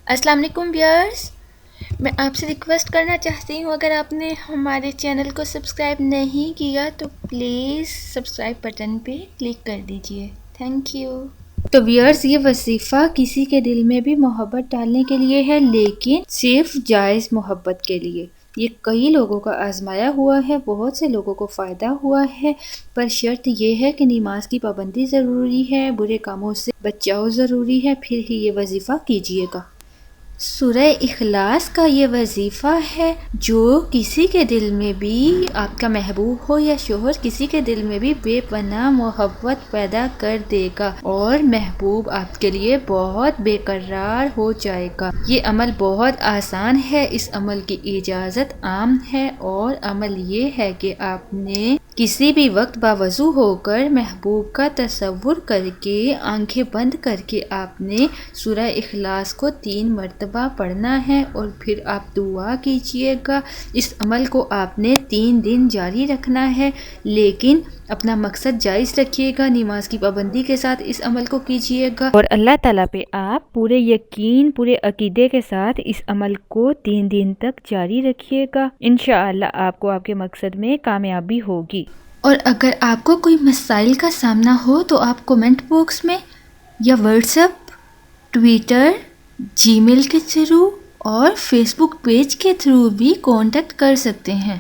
السلام علیکم ویئرس، میں آپ سے ریکویسٹ کرنا چاہتی ہوں، اگر آپ نے ہمارے چینل کو سبسکرائب نہیں کیا تو پلیز سبسکرائب بٹن پہ کلک کر دیجئے، تھینک یو۔ تو ویئرس، یہ وظیفہ کسی کے دل میں بھی محبت ڈالنے کے لیے ہے، لیکن صرف جائز محبت کے لیے۔ یہ کئی لوگوں کا آزمایا ہوا ہے، بہت سے لوگوں کو فائدہ ہوا ہے، پر شرط یہ ہے کہ نماز کی پابندی ضروری ہے، برے کاموں سے بچاؤ ضروری ہے، پھر ہی یہ وظیفہ کیجیے گا۔ سورہ اخلاص کا یہ وظیفہ ہے جو کسی کے دل میں بھی، آپ کا محبوب ہو یا شوہر، کسی کے دل میں بھی بے پناہ محبت پیدا کر دے گا اور محبوب آپ کے لیے بہت بے قرار ہو جائے گا۔ یہ عمل بہت آسان ہے، اس عمل کی اجازت عام ہے، اور عمل یہ ہے کہ آپ نے کسی بھی وقت باوضو ہو کر محبوب کا تصور کر کے، آنکھیں بند کر کے آپ نے سورہ اخلاص کو 3 مرتبہ پڑھنا ہے، اور پھر آپ دعا کیجئے گا۔ اس عمل کو آپ نے 3 دن جاری رکھنا ہے، لیکن اپنا مقصد جائز رکھیے گا، نماز کی پابندی کے ساتھ اس عمل کو کیجئے گا، اور اللہ تعالیٰ پہ آپ پورے یقین، پورے عقیدے کے ساتھ اس عمل کو 3 دن تک جاری رکھیے گا۔ انشاءاللہ آپ کو آپ کے مقصد میں کامیابی ہوگی۔ اور اگر آپ کو کوئی مسائل کا سامنا ہو تو آپ کومنٹ باکس میں یا واٹس ایپ، ٹویٹر، جی میل کے تھرو اور فیس بک پیج کے تھرو بھی کانٹیکٹ کر سکتے ہیں۔